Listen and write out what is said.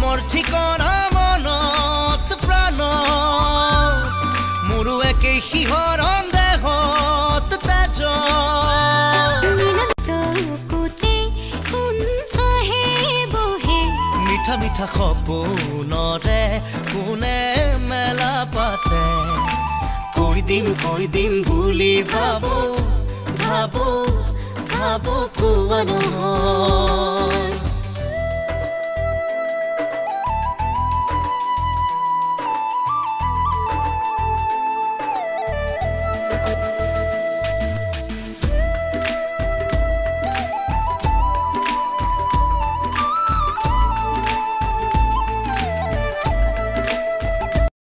মোৰ ঠিকনা মনত প্ৰাণত মোৰো একেই শিহৰণ দেহত তেজত মিঠা মিঠা সপোনৰে কোনে মেলা পাতে কৈ দিম বুলি ভাবো ভাবো ভাবো কোৱা নহয়